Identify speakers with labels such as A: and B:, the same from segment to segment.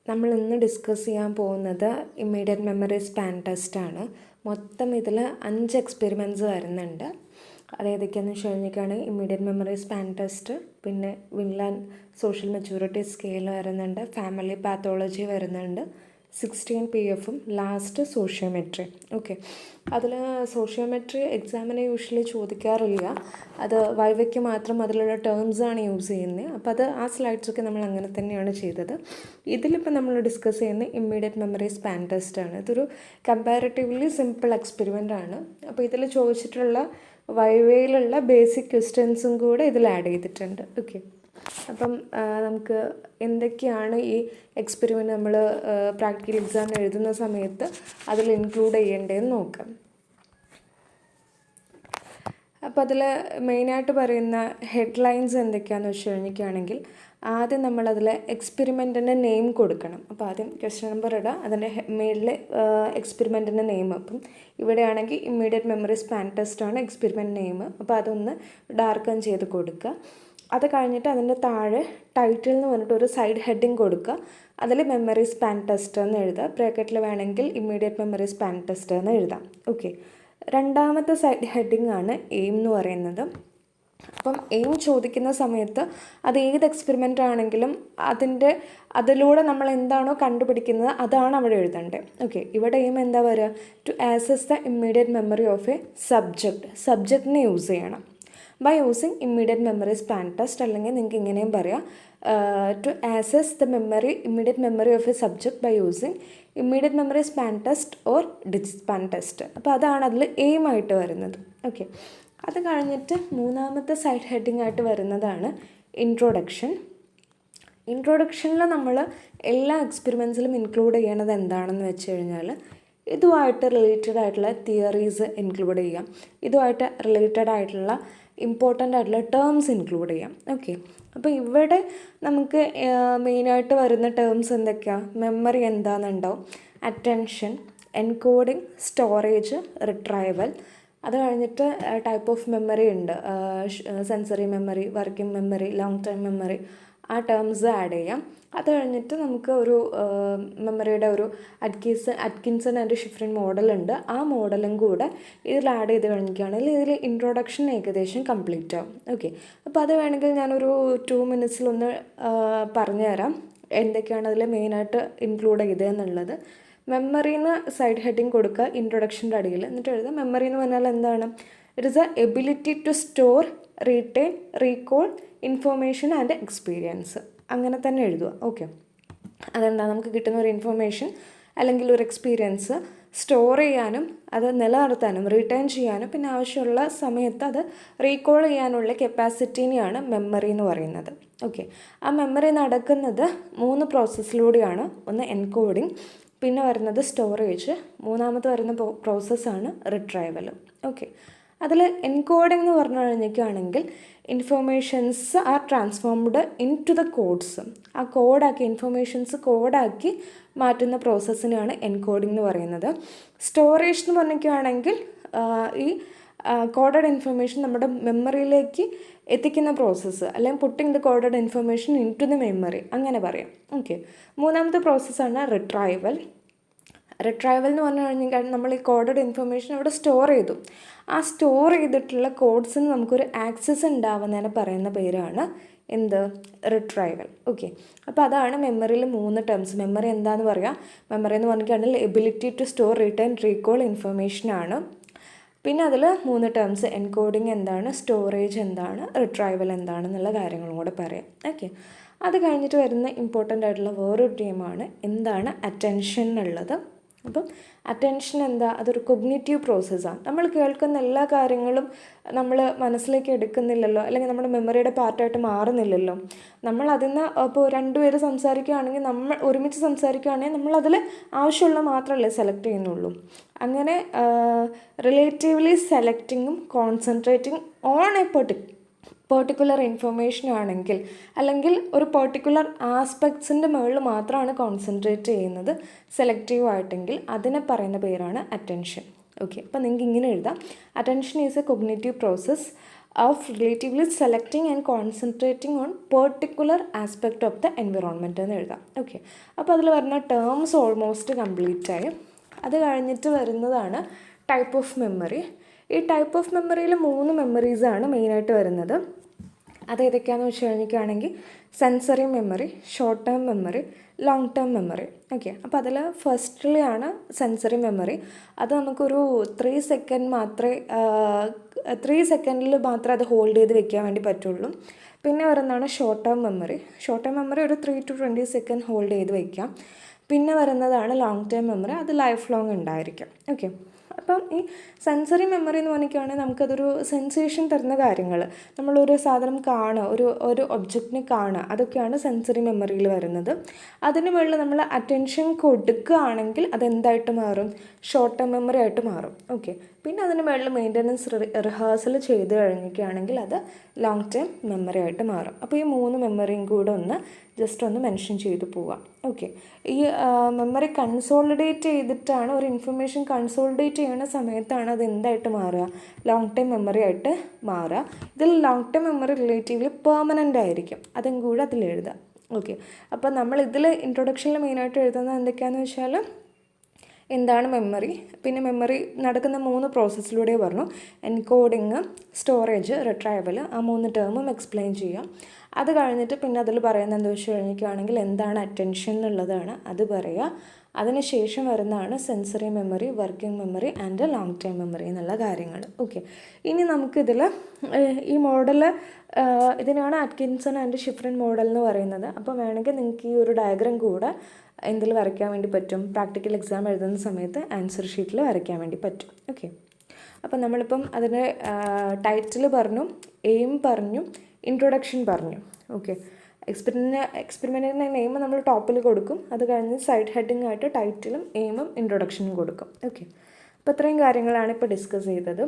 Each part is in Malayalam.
A: നമ്മൾ ഇന്ന് ഡിസ്കസ് ചെയ്യാൻ പോകുന്നത് ഇമ്മീഡിയറ്റ് മെമ്മറി സ്പാൻ ടെസ്റ്റാണ്. മൊത്തം ഇതിൽ 5 എക്സ്പെരിമെൻറ്റ്സ് വരുന്നുണ്ട്. അതേതൊക്കെയാണെന്ന് വെച്ച് കഴിഞ്ഞിട്ടാണെങ്കിൽ ഇമ്മീഡിയറ്റ് മെമ്മറി സ്പാൻ ടെസ്റ്റ്, പിന്നെ വിൻലാൻ സോഷ്യൽ മെച്യൂരിറ്റി സ്കെയിൽ വരുന്നുണ്ട്, ഫാമിലി പാത്തോളജി വരുന്നുണ്ട്, 16 PFും ലാസ്റ്റ് സോഷ്യോമെട്രി. ഓക്കെ, അതിൽ സോഷ്യോമെട്രി എക്സാമിന് യൂഷ്വലി ചോദിക്കാറില്ല. അത് വൈവയ്ക്ക് മാത്രം അതിലുള്ള ടേംസാണ് യൂസ് ചെയ്യുന്നത്. അപ്പോൾ അത് ആ സ്ലൈഡ്സൊക്കെ നമ്മൾ അങ്ങനെ തന്നെയാണ് ചെയ്തത്. ഇതിലിപ്പോൾ നമ്മൾ ഡിസ്കസ് ചെയ്യുന്ന ഇമ്മീഡിയറ്റ് മെമ്മറി സ്പാൻ ടെസ്റ്റാണ്. ഇതൊരു കമ്പാരിറ്റീവ്ലി സിമ്പിൾ എക്സ്പെരിമെൻ്റ് ആണ്. അപ്പോൾ ഇതിൽ ചോദിച്ചിട്ടുള്ള വൈവയിലുള്ള ബേസിക് ക്വസ്റ്റ്യൻസും കൂടെ ഇതിൽ ആഡ് ചെയ്തിട്ടുണ്ട്. ഓക്കെ, അപ്പം നമുക്ക് എന്തൊക്കെയാണ് ഈ എക്സ്പെരിമെൻ്റ് നമ്മൾ പ്രാക്ടിക്കൽ എക്സാം എഴുതുന്ന സമയത്ത് അതിൽ ഇൻക്ലൂഡ് ചെയ്യേണ്ടതെന്ന് നോക്കാം. അപ്പോൾ അതിൽ മെയിനായിട്ട് പറയുന്ന ഹെഡ്ലൈൻസ് എന്തൊക്കെയാണെന്ന് വെച്ച് കഴിഞ്ഞിട്ടാണെങ്കിൽ, ആദ്യം നമ്മളതിൽ എക്സ്പെരിമെൻറ്റിൻ്റെ നെയിം കൊടുക്കണം. അപ്പോൾ ആദ്യം ക്വസ്റ്റ്യൻ നമ്പർ ഇടുക, അതിൻ്റെ മേളിൽ എക്സ്പെരിമെൻറ്റിൻ്റെ നെയിം. അപ്പം ഇവിടെയാണെങ്കിൽ ഇമ്മീഡിയറ്റ് മെമ്മറി സ്പാൻ ടെസ്റ്റാണ് എക്സ്പെരിമെൻറ്റ് നെയിം. അപ്പോൾ അതൊന്ന് ഡാർക്കൺ ചെയ്ത് കൊടുക്കുക. അത് കഴിഞ്ഞിട്ട് അതിൻ്റെ താഴെ ടൈറ്റിൽ എന്ന് പറഞ്ഞിട്ട് ഒരു സൈഡ് ഹെഡിങ് കൊടുക്കുക. അതിൽ മെമ്മറി സ്പാൻ ടെസ്റ്റ് എന്ന് എഴുതുക. ബ്രാക്കറ്റിൽ വേണമെങ്കിൽ ഇമ്മീഡിയറ്റ് മെമ്മറി സ്പാൻ ടെസ്റ്റ് എന്ന് എഴുതാം. ഓക്കെ, രണ്ടാമത്തെ സൈഡ് ഹെഡിങ് ആണ് എയിം എന്ന് പറയുന്നത്. അപ്പം എയിം ചോദിക്കുന്ന സമയത്ത് അത് ഏത് എക്സ്പെരിമെൻ്റ് ആണെങ്കിലും അതിലൂടെ നമ്മൾ എന്താണോ കണ്ടുപിടിക്കുന്നത് അതാണ് അവിടെ എഴുതേണ്ടത്. ഓക്കെ, ഇവിടെ എയിം എന്താ പറയുക? To access the immediate memory of a സബ്ജക്റ്റിനെ യൂസ് ചെയ്യണം by using immediate memory span test. അല്ലെങ്കിൽ നിങ്ങൾക്ക് ഇങ്ങനെയും പറയാം, to access the immediate memory of a subject by using immediate memory span test or digit span test. അപ്പോൾ അതാണ് അതിൽ എയിമായിട്ട് വരുന്നത്. ഓക്കെ, അത് കഴിഞ്ഞിട്ട് മൂന്നാമത്തെ സൈഡ് ഹെഡിങ് ആയിട്ട് വരുന്നതാണ് ഇൻട്രൊഡക്ഷൻ. ഇൻട്രൊഡക്ഷനിൽ നമ്മൾ എല്ലാ എക്സ്പെരിമെൻറ്റ്സിലും ഇൻക്ലൂഡ് ചെയ്യണത് എന്താണെന്ന് വെച്ച് കഴിഞ്ഞാൽ, ഇതുമായിട്ട് റിലേറ്റഡ് ആയിട്ടുള്ള തിയറീസ് ഇൻക്ലൂഡ് ചെയ്യാം, ഇതുമായിട്ട് റിലേറ്റഡ് ആയിട്ടുള്ള ഇമ്പോർട്ടൻ്റ് ആയിട്ടുള്ള ടേംസ് ഇൻക്ലൂഡ് ചെയ്യാം. ഓക്കെ, അപ്പോൾ ഇവിടെ നമുക്ക് മെയിനായിട്ട് വരുന്ന ടേംസ് എന്തൊക്കെയാണ്? മെമ്മറി എന്താണെന്നുണ്ടാവും, അറ്റൻഷൻ, എൻകോഡിങ്, സ്റ്റോറേജ്, റിട്രൈവൽ. അത് കഴിഞ്ഞിട്ട് ടൈപ്പ് ഓഫ് മെമ്മറി ഉണ്ട്, sensory memory, working memory, long time memory. ആ ടേംസ് ആഡ് ചെയ്യാം. അത് കഴിഞ്ഞിട്ട് നമുക്ക് ഒരു മെമ്മറിയുടെ ഒരു അറ്റ്കിൻസൺ ആൻഡ് ഷിഫ്രിൻ മോഡലുണ്ട്. ആ മോഡലും കൂടെ ഇതിൽ ആഡ് ചെയ്ത് കഴിഞ്ഞിട്ടാണെങ്കിൽ ഇതിൽ ഇൻട്രൊഡക്ഷൻ ഏകദേശം കംപ്ലീറ്റ് ആവും. ഓക്കെ, അപ്പോൾ അത് വേണമെങ്കിൽ ഞാനൊരു 2 മിനിറ്റ്സിലൊന്ന് പറഞ്ഞുതരാം എന്തൊക്കെയാണ് അതിൽ മെയിനായിട്ട് ഇൻക്ലൂഡ് ചെയ്തതെന്നുള്ളത്. മെമ്മറിന്ന് സൈഡ് ഹെഡിങ് കൊടുക്കുക ഇൻട്രൊഡക്ഷൻ്റെ അടിയിൽ, എന്നിട്ട് എഴുതുക മെമ്മറി എന്ന് പറഞ്ഞാൽ എന്താണ്? It is a ability to store, retain, recall information and experience. അങ്ങനെ തന്നെ എഴുതുക. ഓക്കെ, അതെന്താ? നമുക്ക് കിട്ടുന്ന ഒരു ഇൻഫോർമേഷൻ അല്ലെങ്കിൽ ഒരു എക്സ്പീരിയൻസ് സ്റ്റോർ ചെയ്യാനും അത് നിലനിർത്താനും റീറ്റെയിൻ ചെയ്യാനും പിന്നെ ആവശ്യമുള്ള സമയത്ത് അത് റീകോൾ ചെയ്യാനുള്ള കപ്പാസിറ്റീനെയാണ് മെമ്മറി എന്ന് പറയുന്നത്. ഓക്കെ, ആ മെമ്മറി നടക്കുന്നത് 3 പ്രോസസ്സിലൂടെയാണ്. ഒന്ന് എൻകോഡിങ്, പിന്നെ വരുന്നത് സ്റ്റോറേജ്, മൂന്നാമത് വരുന്ന പ്രോസസ്സാണ് റിട്രൈവൽ. ഓക്കെ, അതിൽ എൻകോഡിംഗ് എന്ന് പറഞ്ഞു കഴിഞ്ഞിട്ടാണെങ്കിൽ informations are transformed in to the codes. ആ കോഡാക്കി ഇൻഫോർമേഷൻസ് കോഡാക്കി മാറ്റുന്ന പ്രോസസ്സിനാണ് എൻകോഡിംഗ് എന്ന് പറയുന്നത്. സ്റ്റോറേജ് എന്ന് പറഞ്ഞിട്ടാണെങ്കിൽ ഈ കോഡഡ് ഇൻഫർമേഷൻ നമ്മുടെ മെമ്മറിയിലേക്ക് എത്തിക്കുന്ന പ്രോസസ്സ്, അല്ലെങ്കിൽ putting the coded information in to the memory, അങ്ങനെ പറയാം. ഓക്കെ, മൂന്നാമത്തെ പ്രോസസ്സാണ് റിട്രൈവൽ. റിട്രൈവൽ എന്ന് പറഞ്ഞു കഴിഞ്ഞാൽ നമ്മൾ ഈ കോഡഡ് ഇൻഫർമേഷൻ അവിടെ സ്റ്റോർ ചെയ്തു. ആ സ്റ്റോർ ചെയ്തിട്ടുള്ള കോഡ്സിന് നമുക്കൊരു ആക്സസ് ഉണ്ടാവുന്നതിന് പറയുന്ന പേരാണ് എന്ത്? റിട്രൈവൽ. ഓക്കെ, അപ്പോൾ അതാണ് മെമ്മറിയിൽ 3 ടേംസ്. മെമ്മറി എന്താണെന്ന് പറയാം? മെമ്മറി എന്ന് പറഞ്ഞിട്ടുണ്ടെങ്കിൽ ability to store, return, recall ഇൻഫർമേഷനാണ്. പിന്നെ അതിൽ 3 ടേംസ്, എൻകോഡിങ് എന്താണ്, സ്റ്റോറേജ് എന്താണ്, റിട്രൈവൽ എന്താണെന്നുള്ള കാര്യങ്ങളും കൂടെ പറയാം. ഓക്കെ, അത് കഴിഞ്ഞിട്ട് വരുന്ന ഇമ്പോർട്ടൻ്റ് ആയിട്ടുള്ള വേറൊരു ടീമാണ് എന്താണ് അറ്റൻഷൻ എന്നുള്ളത്. അപ്പം അറ്റൻഷൻ എന്താ? അതൊരു കൊഗ്നിറ്റീവ് പ്രോസസ്സാണ്. നമ്മൾ കേൾക്കുന്ന എല്ലാ കാര്യങ്ങളും നമ്മൾ മനസ്സിലേക്ക് എടുക്കുന്നില്ലല്ലോ, അല്ലെങ്കിൽ നമ്മുടെ മെമ്മറിയുടെ പാർട്ടായിട്ട് മാറുന്നില്ലല്ലോ. നമ്മൾ അതിൽ നിന്ന് ഇപ്പോൾ 2 പേര് സംസാരിക്കുകയാണെങ്കിൽ നമ്മൾ ഒരുമിച്ച് സംസാരിക്കുകയാണെങ്കിൽ നമ്മളതിൽ ആവശ്യമുള്ള മാത്രമല്ലേ സെലക്ട് ചെയ്യുന്നുള്ളൂ. അങ്ങനെ റിലേറ്റീവ്ലി സെലക്ടിങ്ങും concentrating on a particular information ആണെങ്കിൽ, അല്ലെങ്കിൽ ഒരു പെർട്ടിക്കുലർ ആസ്പെക്ട്സിൻ്റെ മുകളിൽ മാത്രമാണ് കോൺസെൻട്രേറ്റ് ചെയ്യുന്നത് സെലക്റ്റീവ് ആയിട്ടെങ്കിൽ, അതിനെ പറയുന്ന പേരാണ് അറ്റൻഷൻ. ഓക്കെ, അപ്പോൾ നിങ്ങൾക്ക് ഇങ്ങനെ എഴുതാം, attention is A cognitive process of relatively selecting and concentrating on particular aspect of the environment എന്ന് എഴുതാം. ഓക്കെ, അപ്പോൾ അതിൽ വരുന്ന ടേംസ് ഓൾമോസ്റ്റ് കംപ്ലീറ്റ് ആയി. അത് കഴിഞ്ഞിട്ട് വരുന്നതാണ് ടൈപ്പ് ഓഫ് മെമ്മറി. ഈ ടൈപ്പ് ഓഫ് മെമ്മറിയിൽ 3 മെമ്മറീസാണ് മെയിനായിട്ട് വരുന്നത്. അത് ഏതൊക്കെയാണെന്ന് വെച്ച് കഴിഞ്ഞിട്ടാണെങ്കിൽ sensory memory, short term memory, long term memory. Okay, അപ്പോൾ അതിൽ ഫസ്റ്റിലെയാണ് സെൻസറി മെമ്മറി. അത് നമുക്കൊരു 3 സെക്കൻഡ് മാത്രമേ 3 സെക്കൻഡിൽ മാത്രമേ അത് ഹോൾഡ് ചെയ്ത് വെക്കാൻ വേണ്ടി പറ്റുള്ളൂ. പിന്നെ വരുന്നതാണ് short term memory. Short term memory ഒരു 3 to 20 സെക്കൻഡ് ഹോൾഡ് ചെയ്ത് വയ്ക്കാം. പിന്നെ വരുന്നതാണ് ലോങ് ടേം മെമ്മറി. അത് ലൈഫ് ലോങ് ഉണ്ടായിരിക്കും. ഓക്കെ, അപ്പം ഈ സെൻസറി മെമ്മറി എന്ന് പറഞ്ഞിട്ടാണെങ്കിൽ നമുക്കതൊരു സെൻസേഷൻ തരുന്ന കാര്യങ്ങൾ, നമ്മളൊരു സാധനം കാണുക, ഒരു ഒബ്ജക്റ്റിനെ കാണുക, അതൊക്കെയാണ് സെൻസറി മെമ്മറിയിൽ വരുന്നത്. അതിന് മുകളിൽ നമ്മൾ അറ്റൻഷൻ കൊടുക്കുകയാണെങ്കിൽ അതെന്തായിട്ട് മാറും? ഷോർട്ട് ടേം മെമ്മറി ആയിട്ട് മാറും. ഓക്കെ, പിന്നെ അതിന് മുകളിൽ മെയിൻ്റനൻസ് റിഹേഴ്സൽ ചെയ്ത് കഴിഞ്ഞിട്ടാണെങ്കിൽ അത് ലോങ് ടേം മെമ്മറി ആയിട്ട് മാറും. അപ്പോൾ ഈ 3 മെമ്മറിയും കൂടെ ജസ്റ്റ് ഒന്ന് മെൻഷൻ ചെയ്ത് പോവാം. ഓക്കെ, ഈ മെമ്മറി കൺസോളിഡേറ്റ് ചെയ്തിട്ടാണ്, ഒരു ഇൻഫർമേഷൻ കൺസോളിഡേറ്റ് ചെയ്യുന്ന സമയത്താണ് അത് എന്തായിട്ട് മാറുക? ലോങ് ടൈം മെമ്മറി ആയിട്ട് മാറുക. ഇതിൽ long time memory relatively permanent ആയിരിക്കും. അതും കൂടെ അതിൽ എഴുതാം. ഓക്കെ, അപ്പോൾ നമ്മൾ ഇതിൽ ഇൻട്രൊഡക്ഷനിൽ മെയിനായിട്ട് എഴുതുന്നത് എന്തൊക്കെയാണെന്ന് വെച്ചാൽ എന്താണ് മെമ്മറി, പിന്നെ മെമ്മറി നടക്കുന്ന 3 പ്രോസസ്സിലൂടെ പറഞ്ഞു. എൻകോഡിങ്, സ്റ്റോറേജ്, റിട്രൈവൽ, ആ 3 ടേമും എക്സ്പ്ലെയിൻ ചെയ്യാം. അത് കഴിഞ്ഞിട്ട് പിന്നെ അതിൽ പറയുന്നത് എന്താ വെച്ച് കഴിഞ്ഞിട്ടാണെങ്കിൽ എന്താണ് അറ്റൻഷൻ എന്നുള്ളതാണ് അത് പറയുക. അതിന് ശേഷം വരുന്നതാണ് sensory memory, working memory and long time memory എന്നുള്ള കാര്യങ്ങൾ. ഓക്കെ, ഇനി നമുക്കിതിൽ ഈ മോഡൽ ഇതിനാണ് അറ്റ്കിൻസൺ ആൻഡ് ഷിഫ്രിൻ മോഡൽ എന്ന് പറയുന്നത്. അപ്പോൾ വേണമെങ്കിൽ നിങ്ങൾക്ക് ഈ ഒരു ഡയഗ്രം കൂടെ എന്തിൽ വരയ്ക്കാൻ വേണ്ടി പറ്റും? പ്രാക്ടിക്കൽ എക്സാം എഴുതുന്ന സമയത്ത് ആൻസർ ഷീറ്റിൽ വരയ്ക്കാൻ വേണ്ടി പറ്റും. ഓക്കെ, അപ്പം നമ്മളിപ്പം അതിന് ടൈറ്റിൽ പറഞ്ഞു, എയിം പറഞ്ഞു, ഇൻട്രൊഡക്ഷൻ പറഞ്ഞു. ഓക്കെ, എക്സ്പെരിമെൻറ്റിൻ്റെ നെയിം നമ്മൾ ടോപ്പിൽ കൊടുക്കും. അത് കഴിഞ്ഞ് സൈഡ് ഹെഡിങ് ആയിട്ട് ടൈറ്റിലും എയിമും ഇൻട്രൊഡക്ഷനും കൊടുക്കും. ഓക്കെ, അപ്പോൾ ഇത്രയും കാര്യങ്ങളാണ് ഇപ്പോൾ ഡിസ്കസ് ചെയ്തത്.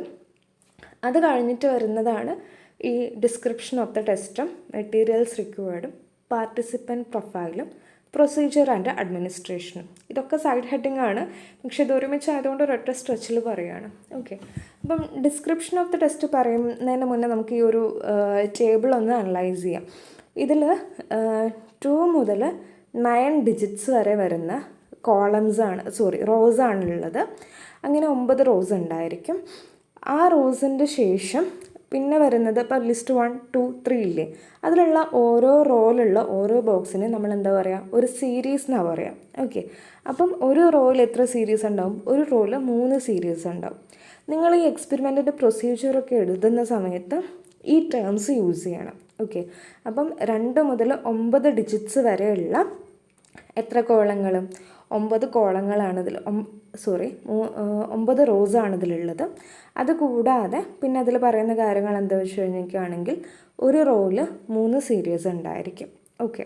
A: അത് കഴിഞ്ഞിട്ട് വരുന്നതാണ് ഈ ഡിസ്ക്രിപ്ഷൻ ഓഫ് ദ ടെസ്റ്റും, മെറ്റീരിയൽസ് റിക്വയർഡും, പാർട്ടിസിപ്പൻറ്റ് പ്രൊഫൈലും, പ്രൊസീജിയർ ആൻഡ് അഡ്മിനിസ്ട്രേഷനും. ഇതൊക്കെ സൈഡ് ഹെഡിങ് ആണ്, പക്ഷേ ഇത് ഒരുമിച്ചായതുകൊണ്ട് ഒരൊറ്റ സ്ട്രെച്ചിൽ പറയുകയാണ്. ഓക്കെ, അപ്പം ഡിസ്ക്രിപ്ഷൻ ഓഫ് ദ ടെസ്റ്റ് പറയുന്നതിന് മുന്നേ നമുക്ക് ഈ ഒരു ടേബിൾ ഒന്ന് അനലൈസ് ചെയ്യാം. ഇതിൽ 2 മുതൽ 9 ഡിജിറ്റ്സ് വരെ വരുന്ന റോസ് ആണുള്ളത്. അങ്ങനെ 9 റോസ് ഉണ്ടായിരിക്കും. ആ റോസിൻ്റെ ശേഷം പിന്നെ വരുന്നത് ഇപ്പോൾ ലിസ്റ്റ് 1, 2, 3 ഇല്ലേ, അതിലുള്ള ഓരോ റോയിലുള്ള ഓരോ ബോക്സിന് നമ്മൾ എന്താ പറയുക? ഒരു സീരീസ് എന്നാണ് പറയുക. ഓക്കെ, അപ്പം ഒരു റോയിൽ എത്ര സീരീസ് ഉണ്ടാവും? ഒരു റോയിൽ 3 സീരീസ് ഉണ്ടാവും. നിങ്ങൾ ഈ എക്സ്പെരിമെൻറ്റിൻ്റെ പ്രൊസീജിയറൊക്കെ എഴുതുന്ന സമയത്ത് ഈ ടേംസ് യൂസ് ചെയ്യണം. ഓക്കെ, അപ്പം 2 മുതൽ 9 ഡിജിറ്റ്സ് വരെയുള്ള എത്ര കോളങ്ങൾ? 9 കോളങ്ങളാണിതിൽ, 9 റോസാണ് ഇതിലുള്ളത്. അതുകൂടാതെ പിന്നെ അതിൽ പറയുന്ന കാര്യങ്ങൾ എന്താ വെച്ച് കഴിഞ്ഞിട്ടാണെങ്കിൽ ഒരു റോയിൽ 3 സീരീസ് ഉണ്ടായിരിക്കും. ഓക്കെ,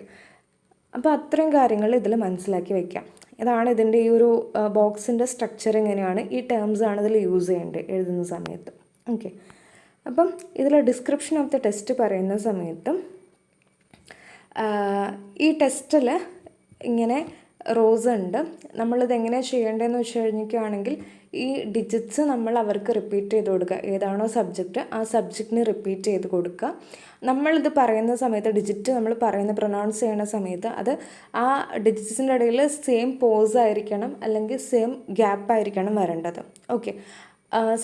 A: അപ്പോൾ അത്രയും കാര്യങ്ങൾ ഇതിൽ മനസ്സിലാക്കി വയ്ക്കാം. ഇതാണ് ഇതിൻ്റെ ഈ ഒരു ബോക്സിൻ്റെ സ്ട്രക്ചർ. എങ്ങനെയാണ് ഈ ടേംസാണ് ഇതിൽ യൂസ് ചെയ്യേണ്ടത് എഴുതുന്ന സമയത്ത്. ഓക്കെ, അപ്പം ഇതിൽ ഡിസ്ക്രിപ്ഷൻ ഓഫ് ദ ടെസ്റ്റ് പറയുന്ന സമയത്ത് ഈ ടെസ്റ്റിൽ ഇങ്ങനെ റോസ് ഉണ്ട്. നമ്മളിത് എങ്ങനെയാണ് ചെയ്യേണ്ടതെന്ന് വെച്ച് കഴിഞ്ഞിട്ടാണെങ്കിൽ ഈ ഡിജിറ്റ്സ് നമ്മൾ അവർക്ക് റിപ്പീറ്റ് ചെയ്ത് കൊടുക്കുക. ഏതാണോ സബ്ജക്റ്റ് ആ സബ്ജക്റ്റിന് റിപ്പീറ്റ് ചെയ്ത് കൊടുക്കുക. നമ്മളിത് പറയുന്ന സമയത്ത് ഡിജിറ്റ് നമ്മൾ പ്രൊനൗൺസ് ചെയ്യുന്ന സമയത്ത് അത് ആ ഡിജിറ്റ്സിൻ്റെ ഇടയിൽ സെയിം പോസ് ആയിരിക്കണം, അല്ലെങ്കിൽ സെയിം ഗ്യാപ്പ് ആയിരിക്കണം വരേണ്ടത്. ഓക്കെ,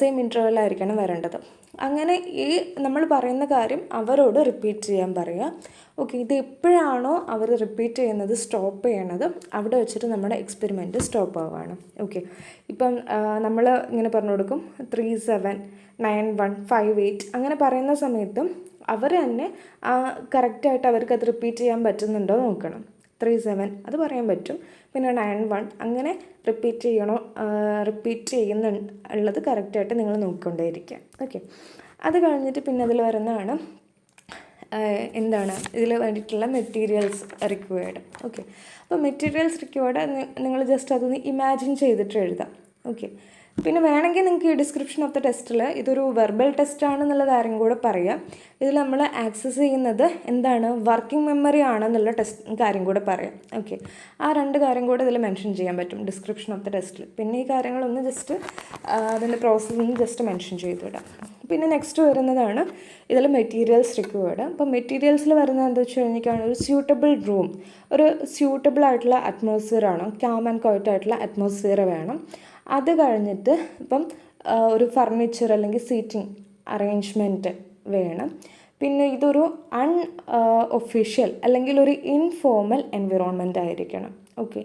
A: സെയിം ഇൻ്റർവെൽ ആയിരിക്കണം വരേണ്ടത്. അങ്ങനെ ഈ നമ്മൾ പറയുന്ന കാര്യം അവരോട് റിപ്പീറ്റ് ചെയ്യാൻ പറയുക. ഓക്കെ, ഇത് എപ്പോഴാണോ അവർ റിപ്പീറ്റ് ചെയ്യുന്നത്, സ്റ്റോപ്പ് ചെയ്യണത്, അവിടെ വെച്ചിട്ട് നമ്മുടെ എക്സ്പെരിമെൻറ്റ് സ്റ്റോപ്പ് ആവുകയാണ്. ഓക്കെ, ഇപ്പം നമ്മൾ ഇങ്ങനെ പറഞ്ഞു കൊടുക്കും 3, 7, 9, 1, 5, 8 അങ്ങനെ പറയുന്ന സമയത്തും അവർ തന്നെ കറക്റ്റായിട്ട് അവർക്ക് അത് റിപ്പീറ്റ് ചെയ്യാൻ പറ്റുന്നുണ്ടോ നോക്കണം. 3, 7 അത് പറയാൻ പറ്റും. പിന്നെ 9, 1 അങ്ങനെ റിപ്പീറ്റ് ഉള്ളത് കറക്റ്റായിട്ട് നിങ്ങൾ നോക്കിക്കൊണ്ടേയിരിക്കുക. ഓക്കെ, അത് കഴിഞ്ഞിട്ട് പിന്നെ അതിൽ വരുന്നതാണ് എന്താണ് ഇതിൽ വേണ്ടിയിട്ടുള്ള മെറ്റീരിയൽസ് റിക്വയർഡ്. ഓക്കെ, അപ്പോൾ മെറ്റീരിയൽസ് റിക്വയർഡ് നിങ്ങൾ ജസ്റ്റ് അതൊന്ന് ഇമാജിൻ ചെയ്തിട്ട് എഴുതാം. ഓക്കെ, പിന്നെ വേണമെങ്കിൽ നിങ്ങൾക്ക് ഈ ഡിസ്ക്രിപ്ഷൻ ഓഫ് ദ ടെസ്റ്റിൽ ഇതൊരു വെർബൽ ടെസ്റ്റ് ആണെന്നുള്ള കാര്യം കൂടെ പറയാം. ഇതിൽ നമ്മൾ ആക്സസ് ചെയ്യുന്നത് എന്താണ്, വർക്കിംഗ് മെമ്മറി ആണെന്നുള്ള കാര്യം കൂടെ പറയാം. ഓക്കെ, ആ 2 കാര്യം കൂടെ ഇതിൽ മെൻഷൻ ചെയ്യാൻ പറ്റും ഡിസ്ക്രിപ്ഷൻ ഓഫ് ദ ടെസ്റ്റിൽ. പിന്നെ ഈ കാര്യങ്ങളൊന്ന് ജസ്റ്റ് അതിൻ്റെ പ്രോസസ്സിങ് ജസ്റ്റ് മെൻഷൻ ചെയ്തു വിടാം. പിന്നെ നെക്സ്റ്റ് വരുന്നതാണ് ഇതിൽ മെറ്റീരിയൽസ് റിക്വയർഡ്. അപ്പോൾ മെറ്റീരിയൽസിൽ വരുന്നത് എന്താ വെച്ച് കഴിഞ്ഞാൽ ഒരു സ്യൂട്ടബിൾ റൂം, ഒരു സ്യൂട്ടബിൾ ആയിട്ടുള്ള അറ്റ്മോസ്ഫിയർ ആണ്, കാം ആൻഡ് ക്വയറ്റ് ആയിട്ടുള്ള അറ്റ്മോസ്ഫിയർ വേണം. അത് കഴിഞ്ഞിട്ട് ഇപ്പം ഒരു ഫർണിച്ചർ അല്ലെങ്കിൽ സീറ്റിംഗ് അറേഞ്ച്മെൻറ്റ് വേണം. പിന്നെ ഇതൊരു ഒഫീഷ്യൽ അല്ലെങ്കിൽ ഒരു ഇൻഫോർമൽ എൻവിറോൺമെൻ്റ് ആയിരിക്കണം. ഓക്കെ,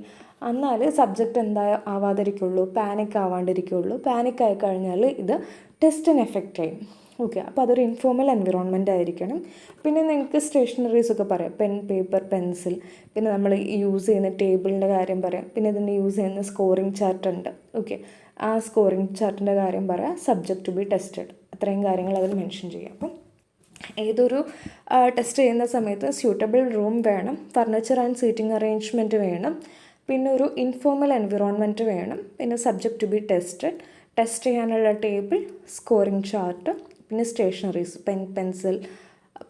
A: എന്നാൽ സബ്ജക്റ്റ് എന്താ ആവാതിരിക്കുള്ളൂ, പാനിക് ആവാണ്ടിരിക്കുള്ളൂ. പാനിക് ആയി കഴിഞ്ഞാൽ ഇത് ടെസ്റ്റിന് എഫക്റ്റ് ചെയ്യും. ഓക്കെ, അപ്പോൾ അതൊരു ഇൻഫോർമൽ എൻവിറോൺമെൻ്റ് ആയിരിക്കണം. പിന്നെ നിങ്ങൾക്ക് സ്റ്റേഷനറീസ് ഒക്കെ പറയാം, പെൻ, പേപ്പർ, പെൻസിൽ. പിന്നെ നമ്മൾ യൂസ് ചെയ്യുന്ന ടേബിളിൻ്റെ കാര്യം പറയാം. പിന്നെ ഇതിൻ്റെ യൂസ് ചെയ്യുന്ന സ്കോറിംഗ് ചാർട്ട് ഉണ്ട്. ഓക്കെ, ആ സ്കോറിംഗ് ചാർട്ടിൻ്റെ കാര്യം പറയാം. സബ്ജക്റ്റ് ടു ബി ടെസ്റ്റഡ്, അത്രയും കാര്യങ്ങൾ അതിൽ മെൻഷൻ ചെയ്യാം. അപ്പം ഏതൊരു ടെസ്റ്റ് ചെയ്യുന്ന സമയത്ത് സ്യൂട്ടബിൾ റൂം വേണം, ഫർണിച്ചർ ആൻഡ് സീറ്റിംഗ് അറേഞ്ച്മെൻറ്റ് വേണം, പിന്നെ ഒരു ഇൻഫോർമൽ എൻവിറോൺമെൻറ്റ് വേണം, പിന്നെ subject to be tested, test ചെയ്യാനുള്ള ടേബിൾ, സ്കോറിംഗ് ചാർട്ട്, പിന്നെ stationeries, pen, pencil,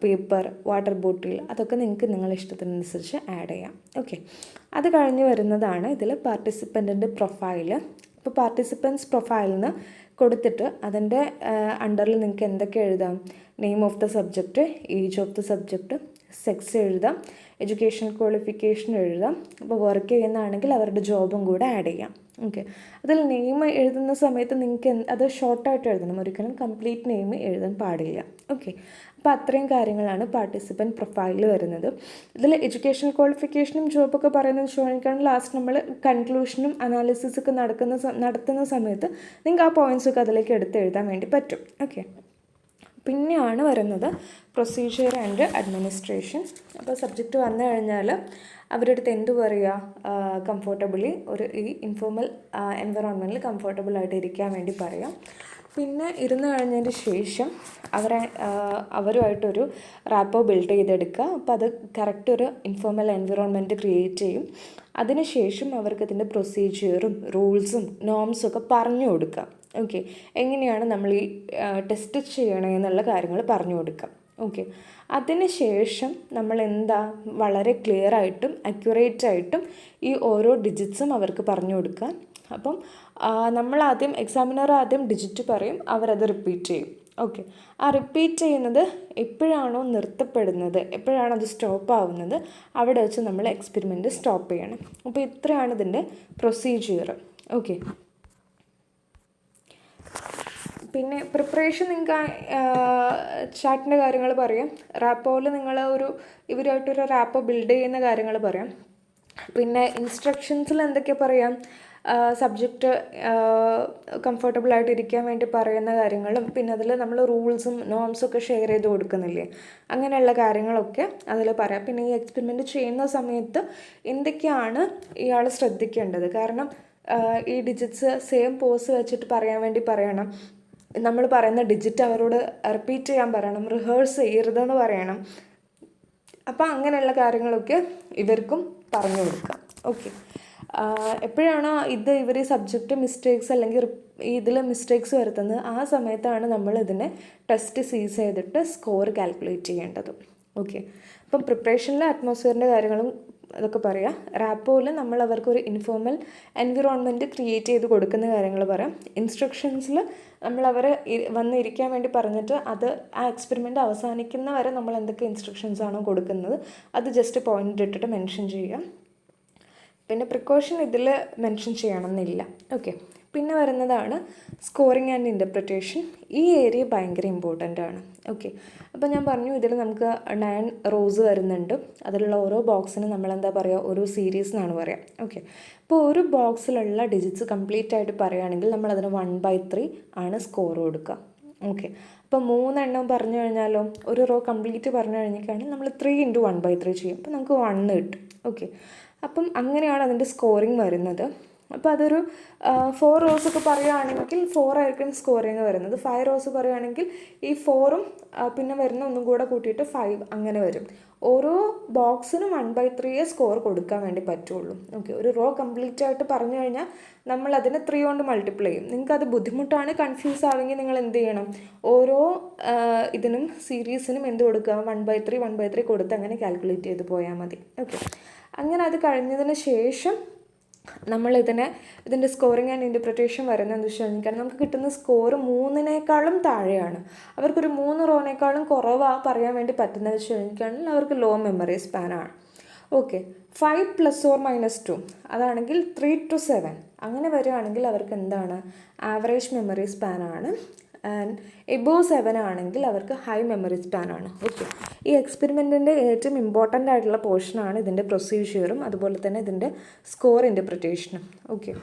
A: paper, water bottle, അതൊക്കെ നിങ്ങൾക്ക് നിങ്ങളുടെ ഇഷ്ടത്തിനനുസരിച്ച് ആഡ് ചെയ്യാം. ഓക്കെ, അത് കഴിഞ്ഞ് വരുന്നതാണ് ഇതിൽ പാർട്ടിസിപ്പൻറ്റിൻ്റെ പ്രൊഫൈല്. ഇപ്പോൾ പാർട്ടിസിപ്പൻസ് പ്രൊഫൈലിന് കൊടുത്തിട്ട് അതിൻ്റെ അണ്ടറിൽ നിങ്ങൾക്ക് എന്തൊക്കെ എഴുതാം, name of the subject, age of the subject, sex എഴുതാം, എഡ്യൂക്കേഷൻ ക്വാളിഫിക്കേഷൻ എഴുതാം. അപ്പോൾ വർക്ക് ചെയ്യുന്നതാണെങ്കിൽ അവരുടെ ജോബും കൂടെ ആഡ് ചെയ്യാം. ഓക്കെ, അതിൽ നെയിം എഴുതുന്ന സമയത്ത് നിങ്ങൾക്ക് അത് ഷോർട്ടായിട്ട് എഴുതണം, ഒരിക്കലും കംപ്ലീറ്റ് നെയിം എഴുതാൻ പാടില്ല. ഓക്കെ, അപ്പോൾ അത്രയും കാര്യങ്ങളാണ് പാർട്ടിസിപ്പൻറ്റ് പ്രൊഫൈലിൽ വരുന്നത്. ഇതിൽ എഡ്യൂക്കേഷൻ ക്വാളിഫിക്കേഷനും ജോബൊക്കെ പറയുന്നത് ചോദിക്കുകയാണ്. ലാസ്റ്റ് നമ്മൾ കൺക്ലൂഷനും അനാലിസിസൊക്കെ നടത്തുന്ന സമയത്ത് നിങ്ങൾക്ക് ആ പോയിൻറ്റ്സൊക്കെ അതിലേക്ക് എടുത്ത് എഴുതാൻ വേണ്ടി പറ്റും. ഓക്കെ, പിന്നെയാണ് വരുന്നത് പ്രൊസീജിയർ ആൻഡ് അഡ്മിനിസ്ട്രേഷൻ. അപ്പോൾ സബ്ജക്റ്റ് വന്നു കഴിഞ്ഞാൽ അവരുടെ അടുത്ത് എന്ത് പറയുക, കംഫോർട്ടബിളി ഈ ഇൻഫോർമൽ എൻവറോൺമെൻറ്റിൽ കംഫോർട്ടബിളായിട്ട് ഇരിക്കാൻ വേണ്ടി പറയാം. പിന്നെ ഇരുന്ന് കഴിഞ്ഞതിന് ശേഷം അവരുമായിട്ടൊരു റാപ്പോ ബിൽഡ് ചെയ്തെടുക്കുക. അപ്പോൾ അത് കറക്റ്റ് ഒരു ഇൻഫോർമൽ എൻവിറോൺമെൻറ്റ് ക്രിയേറ്റ് ചെയ്യും. അതിനുശേഷം അവർക്ക് ഇതിൻ്റെ പ്രൊസീജിയറും റൂൾസും നോംസും ഒക്കെ പറഞ്ഞു കൊടുക്കുക. ഓക്കെ, എങ്ങനെയാണ് നമ്മൾ ഈ ടെസ്റ്റ് ചെയ്യണമെന്നുള്ള കാര്യങ്ങൾ പറഞ്ഞു കൊടുക്കാം. ഓക്കെ, അതിന് ശേഷം നമ്മൾ വളരെ ക്ലിയർ ആയിട്ടും അക്യുറേറ്റ് ആയിട്ടും ഈ ഓരോ ഡിജിറ്റ്സും അവർക്ക് പറഞ്ഞു കൊടുക്കുക. അപ്പം എക്സാമിനർ ആദ്യം ഡിജിറ്റ് പറയും, അവരത് റിപ്പീറ്റ് ചെയ്യും. ഓക്കെ, ആ റിപ്പീറ്റ് ചെയ്യുന്നത് എപ്പോഴാണോ നിർത്തപ്പെടുന്നത്, എപ്പോഴാണോ അത് സ്റ്റോപ്പ് ആവുന്നത്, അവിടെ വെച്ച് നമ്മൾ എക്സ്പെരിമെൻറ്റ് സ്റ്റോപ്പ് ചെയ്യണം. അപ്പോൾ ഇത്രയാണ് ഇതിൻ്റെ പ്രൊസീജിയർ. ഓക്കെ, പിന്നെ പ്രിപ്പറേഷൻ നിങ്ങൾക്ക് ചാറ്റിൻ്റെ കാര്യങ്ങൾ പറയാം. റാപ്പോയിൽ നിങ്ങൾ ഇവരുമായിട്ടൊരു റാപ്പോ ബിൽഡ് ചെയ്യുന്ന കാര്യങ്ങൾ പറയാം. പിന്നെ ഇൻസ്ട്രക്ഷൻസിൽ എന്തൊക്കെയാണ് പറയാം, സബ്ജക്റ്റ് കംഫർട്ടബിളായിട്ട് ഇരിക്കാൻ വേണ്ടി പറയുന്ന കാര്യങ്ങളും, പിന്നെ അതിൽ നമ്മൾ റൂൾസും നോംസും ഒക്കെ ഷെയർ ചെയ്ത് കൊടുക്കുന്നില്ലേ, അങ്ങനെയുള്ള കാര്യങ്ങളൊക്കെ അതിൽ പറയാം. പിന്നെ ഈ എക്സ്പെരിമെൻറ്റ് ചെയ്യുന്ന സമയത്ത് എന്തൊക്കെയാണ് ഇയാൾ ശ്രദ്ധിക്കേണ്ടത്, കാരണം ഈ ഡിജിറ്റ്സ് സെയിം പോസ് വെച്ചിട്ട് പറയാൻ വേണ്ടി പറയണം, നമ്മൾ പറയുന്ന ഡിജിറ്റ് അവരോട് റിപ്പീറ്റ് ചെയ്യാൻ പറയണം, റിഹേഴ്സ് ചെയ്യരുതെന്ന് പറയണം. അപ്പോൾ അങ്ങനെയുള്ള കാര്യങ്ങളൊക്കെ ഇവർക്കും പറഞ്ഞു കൊടുക്കാം. ഓക്കെ, എപ്പോഴാണോ ഇവർ സബ്ജക്റ്റ് മിസ്റ്റേക്സ് അല്ലെങ്കിൽ ഇതിൽ മിസ്റ്റേക്സ് വരുത്തുന്നത്, ആ സമയത്താണ് നമ്മൾ ഇതിനെ ടെസ്റ്റ് സീസ് ചെയ്തിട്ട് സ്കോർ കാൽക്കുലേറ്റ് ചെയ്യേണ്ടത്. ഓക്കെ, അപ്പം പ്രിപ്പറേഷനിൽ അറ്റ്മോസ്ഫിയറിൻ്റെ കാര്യങ്ങളും അതൊക്കെ പറയാം. റാപ്പോയിൽ നമ്മൾ അവർക്കൊരു ഇൻഫോർമൽ എൻവിറോൺമെൻറ്റ് ക്രിയേറ്റ് ചെയ്ത് കൊടുക്കുന്ന കാര്യങ്ങൾ പറയാം. ഇൻസ്ട്രക്ഷൻസിൽ നമ്മൾ അവരെ വന്നിരിക്കാൻ വേണ്ടി പറഞ്ഞിട്ട് ആ എക്സ്പെരിമെൻ്റ് അവസാനിക്കുന്ന വരെ നമ്മൾ എന്തൊക്കെ ഇൻസ്ട്രക്ഷൻസ് ആണോ കൊടുക്കുന്നത് അത് ജസ്റ്റ് പോയിൻ്റ് ഇട്ടിട്ട് മെൻഷൻ ചെയ്യാം. പിന്നെ പ്രിക്കോഷൻ ഇതിൽ മെൻഷൻ ചെയ്യണമെന്നില്ല. ഓക്കെ, പിന്നെ വരുന്നതാണ് സ്കോറിങ് ആൻഡ് ഇൻ്റർപ്രിറ്റേഷൻ. ഈ ഏരിയ ഭയങ്കര ഇമ്പോർട്ടൻ്റ് ആണ്. ഓക്കെ, അപ്പോൾ ഞാൻ പറഞ്ഞു ഇതിൽ നമുക്ക് 9 റോസ് വരുന്നുണ്ട്. അതിലുള്ള ഓരോ ബോക്സിനും നമ്മൾ ഓരോ സീരീസ് എന്നാണ് പറയുക. ഓക്കെ, അപ്പോൾ ഒരു ബോക്സിലുള്ള ഡിജിറ്റ്സ് കംപ്ലീറ്റ് ആയിട്ട് പറയുകയാണെങ്കിൽ നമ്മളതിന് 1/3 ആണ് സ്കോർ കൊടുക്കുക. ഓക്കെ, അപ്പോൾ 3 എണ്ണം പറഞ്ഞു കഴിഞ്ഞാലോ, ഒരു റോ കംപ്ലീറ്റ് പറഞ്ഞു കഴിഞ്ഞിട്ടാണെങ്കിൽ നമ്മൾ 3 × 1/3 ചെയ്യും. അപ്പോൾ നമുക്ക് 1 കിട്ടും. ഓക്കെ, അപ്പം അങ്ങനെയാണ് അതിൻ്റെ സ്കോറിങ് വരുന്നത്. അപ്പോൾ അതൊരു 4 റോസ് ഒക്കെ പറയുകയാണെങ്കിൽ 4 ആയിരിക്കും സ്കോറിങ് വരുന്നത്. 5 റോസ് പറയുകയാണെങ്കിൽ ഈ 4ഉം പിന്നെ വരുന്ന ഒന്നും കൂടെ കൂട്ടിയിട്ട് 5 അങ്ങനെ വരും. ഓരോ ബോക്സിനും 1/3 സ്കോർ കൊടുക്കാൻ വേണ്ടി പറ്റുള്ളൂ. ഓക്കെ, ഒരു റോ കംപ്ലീറ്റ് ആയിട്ട് പറഞ്ഞു കഴിഞ്ഞാൽ നമ്മൾ അതിനെ 3 കൊണ്ട് മൾട്ടിപ്ലൈ ചെയ്യും. നിങ്ങൾക്കത് ബുദ്ധിമുട്ടാണ്, കൺഫ്യൂസ് ആവുമെങ്കിൽ നിങ്ങൾ എന്ത് ചെയ്യണം, ഓരോ ഇതിനും സീരീസിനും എന്ത് കൊടുക്കുക, 1/3 കൊടുത്ത് അങ്ങനെ കാൽക്കുലേറ്റ് ചെയ്ത് പോയാൽ മതി. ഓക്കെ, അങ്ങനെ അത് കഴിഞ്ഞതിന് ശേഷം ഇതിൻ്റെ സ്കോറിങ് ആൻഡ് ഇൻ്റർപ്രിറ്റേഷൻ വരുന്നതെന്ന് വെച്ച് കഴിഞ്ഞാൽ നമുക്ക് കിട്ടുന്ന സ്കോർ 3നേക്കാളും താഴെയാണ്, അവർക്കൊരു 3 റോനേക്കാളും കുറവാണ് പറയാൻ വേണ്ടി പറ്റുന്നത് വെച്ച് കഴിഞ്ഞാൽ അവർക്ക് ലോ മെമ്മറി സ്പാനാണ്. ഓക്കെ, 5 ± 2 അതാണെങ്കിൽ 3 to 7 അങ്ങനെ വരികയാണെങ്കിൽ അവർക്ക് എന്താണ്, ആവറേജ് മെമ്മറി സ്പാനാണ്. ആൻഡ് എബോവ് 7 ആണെങ്കിൽ അവർക്ക് ഹൈ മെമ്മറി സ്പാനാണ്. ഓക്കെ, ഈ എക്സ്പെരിമെൻറ്റിൻ്റെ ഏറ്റവും ഇമ്പോർട്ടൻ്റ് ആയിട്ടുള്ള പോർഷനാണ് ഇതിൻ്റെ പ്രൊസീജിയറും അതുപോലെ തന്നെ ഇതിൻ്റെ സ്കോർ ഇൻ്റർപ്രിറ്റേഷനും. ഓക്കെ,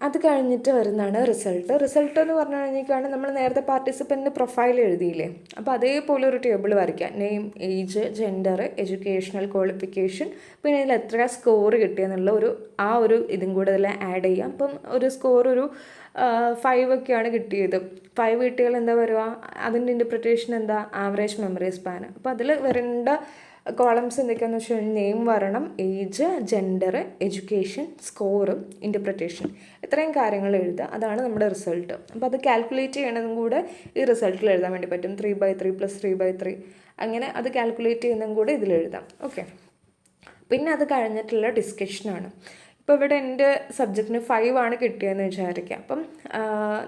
A: അത് കഴിഞ്ഞിട്ട് വരുന്നതാണ് റിസൾട്ട് എന്ന് പറഞ്ഞു കഴിഞ്ഞാൽ നമ്മൾ നേരത്തെ പാർട്ടിസിപ്പൻറ്റിൻ്റെ പ്രൊഫൈൽ എഴുതിയില്ലേ, അപ്പോൾ അതേപോലെ ഒരു ടേബിൾ വരയ്ക്കുക. Name, age, gender, educational qualification, പിന്നെ ഇതിൽ എത്ര സ്കോർ കിട്ടിയെന്നുള്ള ഒരു ഇതും കൂടെ ഇതിൽ ആഡ് ചെയ്യാം. അപ്പം ഒരു സ്കോർ ഒരു 5 ഒക്കെയാണ് കിട്ടിയത്. 5 കിട്ടിയാൽ എന്താ വരുക, അതിൻ്റെ ഇൻ്റർപ്രിറ്റേഷൻ എന്താ, ആവറേജ് മെമ്മറി സ്പാൻ. അപ്പോൾ അതിൽ വരേണ്ട കോളംസ് എന്തൊക്കെയാണെന്ന് വെച്ച് കഴിഞ്ഞാൽ നെയിം വരണം, age, gender, education, score, interpretation, ഇത്രയും കാര്യങ്ങൾ എഴുതുക. അതാണ് നമ്മുടെ റിസൾട്ട്. അപ്പോൾ അത് കാൽക്കുലേറ്റ് ചെയ്യണതും കൂടെ ഈ റിസൾട്ടിൽ എഴുതാൻ വേണ്ടി പറ്റും. 3/3 + 3/3 അങ്ങനെ അത് കാൽക്കുലേറ്റ് ചെയ്യുന്നതും കൂടെ ഇതിലെഴുതാം. ഓക്കെ, പിന്നെ അത് കഴിഞ്ഞിട്ടുള്ള ഡിസ്കഷനാണ്. ഇപ്പോൾ ഇവിടെ എൻ്റെ സബ്ജക്റ്റിന് 5 ആണ് കിട്ടിയതെന്ന് വിചാരിക്കുക. അപ്പം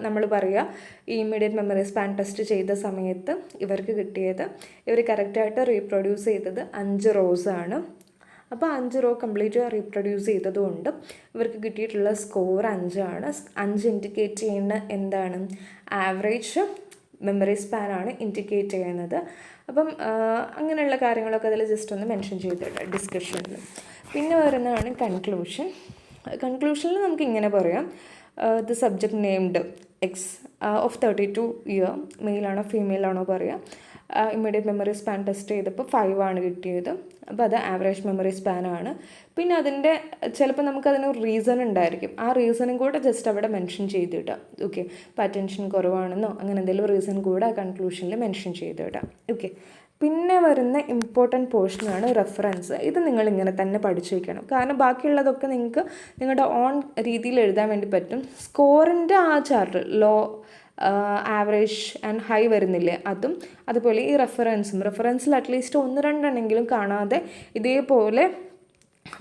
A: നമ്മൾ പറയുക, ഈ ഇമ്മീഡിയറ്റ് മെമ്മറി സ്പാൻ ടെസ്റ്റ് ചെയ്ത സമയത്ത് ഇവർക്ക് കിട്ടിയത്, ഇവർ കറക്റ്റായിട്ട് റീപ്രൊഡ്യൂസ് ചെയ്തത് 5 റോസാണ്. അപ്പോൾ 5 റോ കംപ്ലീറ്റ് റീപ്രൊഡ്യൂസ് ചെയ്തതുകൊണ്ട് ഇവർക്ക് കിട്ടിയിട്ടുള്ള സ്കോർ 5 ആണ്. 5 ഇൻഡിക്കേറ്റ് ചെയ്യുന്ന എന്താണ്, ആവറേജ് മെമ്മറി സ്പാനാണ് ഇൻഡിക്കേറ്റ് ചെയ്യുന്നത്. അപ്പം അങ്ങനെയുള്ള കാര്യങ്ങളൊക്കെ അതിൽ ജസ്റ്റ് ഒന്ന് മെൻഷൻ ചെയ്തിട്ടുണ്ട് ഡിസ്കഷനിൽ. പിന്നെ വരുന്നതാണ് കൺക്ലൂഷനിൽ നമുക്ക് ഇങ്ങനെ പറയാം, the subject named X of 32 year, മെയിലാണോ ഫീമെയിലാണോ പറയാം. ഇമ്മീഡിയറ്റ് മെമ്മറി സ്പാൻ ടെസ്റ്റ് ചെയ്തപ്പോൾ 5 ആണ് കിട്ടിയത്. അപ്പോൾ അത് ആവറേജ് മെമ്മറി സ്പാനാണ്. പിന്നെ അതിൻ്റെ ചിലപ്പോൾ നമുക്കതിനൊരു റീസൺ ഉണ്ടായിരിക്കും, ആ റീസണും കൂടെ ജസ്റ്റ് അവിടെ മെൻഷൻ ചെയ്തിടാം. ഓക്കെ, ഇപ്പോൾ അറ്റൻഷൻ കുറവാണെന്നോ അങ്ങനെ എന്തെങ്കിലും റീസൺ കൂടെ ആ കൺക്ലൂഷനിൽ മെൻഷൻ ചെയ്തിടാം. ഓക്കെ, പിന്നെ വരുന്ന ഇമ്പോർട്ടൻറ്റ് പോർഷനാണ് റെഫറൻസ്. ഇത് നിങ്ങളിങ്ങനെ തന്നെ പഠിച്ചു വയ്ക്കണം, കാരണം ബാക്കിയുള്ളതൊക്കെ നിങ്ങൾക്ക് നിങ്ങളുടെ ഓൺ രീതിയിൽ എഴുതാൻ വേണ്ടി പറ്റും. സ്കോറിൻ്റെ ആ chart low, average and high വരുന്നില്ലേ, അതും അതുപോലെ ഈ റെഫറൻസിൽ അറ്റ്ലീസ്റ്റ് 1-2 എണ്ണെങ്കിലും കാണാതെ ഇതേപോലെ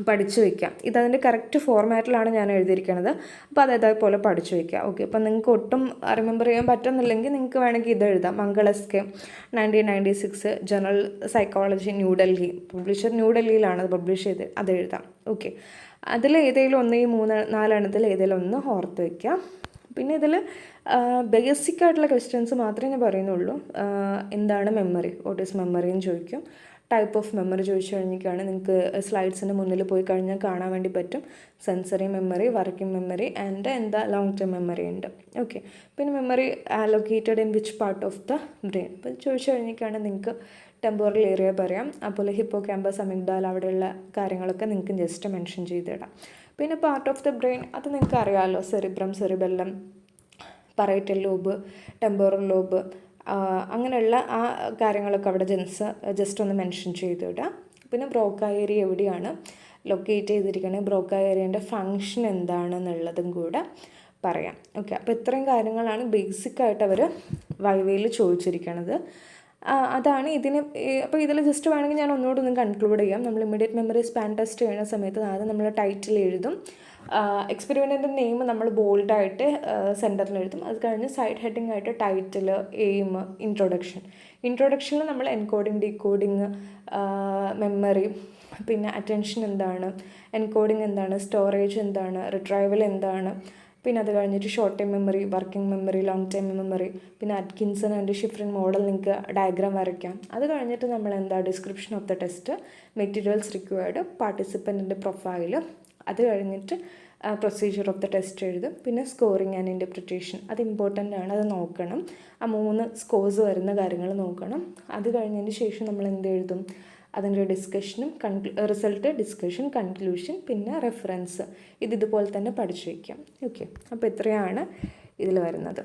A: പഠിച്ചു വയ്ക്കാം. ഇതതിൻ്റെ കറക്റ്റ് ഫോർമാറ്റിലാണ് ഞാൻ എഴുതിയിരിക്കുന്നത്. അപ്പോൾ അതേപോലെ പഠിച്ചു വയ്ക്കുക. ഓക്കെ, അപ്പോൾ നിങ്ങൾക്ക് ഒട്ടും റിമെമ്പർ ചെയ്യാൻ പറ്റുന്നില്ലെങ്കിൽ നിങ്ങൾക്ക് വേണമെങ്കിൽ ഇത് എഴുതാം. മംഗളസ്കെ 1996 ജനറൽ സൈക്കോളജി ന്യൂഡൽഹി, പബ്ലിഷർ ന്യൂഡൽഹിയിലാണ് അത് പബ്ലിഷ് ചെയ്ത്, അത് എഴുതാം. ഓക്കെ, അതിൽ ഏതെങ്കിലും ഒന്ന്, ഈ 3-4 എണ്ണത്തിൽ ഏതെങ്കിലും ഒന്ന് ഓർത്ത് വയ്ക്കുക. പിന്നെ ഇതിൽ ബേസിക് ആയിട്ടുള്ള ക്വസ്റ്റ്യൻസ് മാത്രമേ ഞാൻ പറയുന്നുള്ളൂ. എന്താണ് മെമ്മറി, വാട്ട് ഈസ് മെമ്മറി എന്ന് ചോദിക്കും. ടൈപ്പ് ഓഫ് മെമ്മറി ചോദിച്ചു കഴിഞ്ഞിട്ടാണ് നിങ്ങൾക്ക് സ്ലൈഡ്സിൻ്റെ മുന്നിൽ പോയി കഴിഞ്ഞാൽ കാണാൻ വേണ്ടി പറ്റും. Sensory memory, working memory and long term memory ഉണ്ട്. ഓക്കെ, പിന്നെ memory allocated in which part of the brain, അപ്പോൾ ചോദിച്ചു കഴിഞ്ഞിട്ടാണ് നിങ്ങൾക്ക് ടെമ്പോറൽ ഏരിയ പറയാം. അതുപോലെ ഹിപ്പോ ക്യാമ്പസ്, അമിഗ്ഡാല, അവിടെയുള്ള കാര്യങ്ങളൊക്കെ നിങ്ങൾക്ക് ജസ്റ്റ് മെൻഷൻ ചെയ്തിടാം. പിന്നെ പാർട്ട് ഓഫ് ദ ബ്രെയിൻ അത് നിങ്ങൾക്ക് അറിയാമല്ലോ, cerebrum, cerebellum, parietal lobe, temporal lobe, അങ്ങനെയുള്ള ആ കാര്യങ്ങളൊക്കെ അവിടെ ജസ്റ്റ് ഒന്ന് മെൻഷൻ ചെയ്തിടുക. പിന്നെ ബ്രോക്ക ഏരിയ എവിടെയാണ് ലൊക്കേറ്റ് ചെയ്തിരിക്കുന്നത്, ബ്രോക്ക ഏരിയൻ്റെ ഫങ്ഷൻ എന്താണെന്നുള്ളതും കൂടെ പറയാം. ഓക്കെ, അപ്പോൾ ഇത്രയും കാര്യങ്ങളാണ് ബേസിക്കായിട്ട് അവർ വൈവയിൽ ചോദിച്ചിരിക്കുന്നത്. അതാണ് ഇതിന്. അപ്പോൾ ഇതിൽ ജസ്റ്റ് വേണമെങ്കിൽ ഞാൻ ഒന്നുകൂടെ കൺക്ലൂഡ് ചെയ്യാം. നമ്മൾ ഇമ്മീഡിയറ്റ് മെമ്മറി സ്പാൻ ടെസ്റ്റ് ചെയ്യുന്ന സമയത്ത് ആദ്യം നമ്മൾ ടൈറ്റിൽ എഴുതും. എക്സ്പെരിമെൻറ്റിൻ്റെ നെയിം നമ്മൾ ബോൾഡായിട്ട് സെൻറ്ററിൽ എഴുതും. അത് കഴിഞ്ഞ് സൈഡ് ഹെഡിങ് ആയിട്ട് ടൈറ്റിൽ, എയിം, ഇൻട്രൊഡക്ഷനിൽ നമ്മൾ എൻകോഡിങ്, ഡീകോഡിങ്, മെമ്മറി, പിന്നെ അറ്റൻഷൻ എന്താണ്, എൻകോഡിങ് എന്താണ്, സ്റ്റോറേജ് എന്താണ്, റിട്രൈവൽ എന്താണ്, പിന്നെ അത് കഴിഞ്ഞിട്ട് short time memory, working memory, long time memory, പിന്നെ അറ്റ്കിൻസൺ ആൻഡ് ഷിഫ്രിൻ മോഡൽ നിങ്ങൾക്ക് ഡയഗ്രാം വരയ്ക്കാം. അത് കഴിഞ്ഞിട്ട് നമ്മൾ എന്താ description of the test, materials required, പാർട്ടിസിപ്പൻറ്റിൻ്റെ പ്രൊഫൈൽ, അത് കഴിഞ്ഞിട്ട് പ്രൊസീജിയർ ഓഫ് ദ ടെസ്റ്റ് എഴുതും. പിന്നെ സ്കോറിങ് ആൻഡ് ഇൻ്റർപ്രിറ്റേഷൻ, അത് ഇമ്പോർട്ടൻ്റ് ആണ്, അത് നോക്കണം. ആ 3 സ്കോർസ് വരുന്ന കാര്യങ്ങൾ നോക്കണം. അത് കഴിഞ്ഞതിന് ശേഷം നമ്മൾ എന്ത് എഴുതും, അതിൻ്റെ ഡിസ്കഷനും റിസൾട്ട്, ഡിസ്കഷൻ, കൺക്ലൂഷൻ, പിന്നെ റെഫറൻസ്. ഇതുപോലെ തന്നെ പഠിച്ചു വയ്ക്കാം. ഓക്കെ, അപ്പോൾ ഇത്രയാണ് ഇതിൽ വരുന്നത്.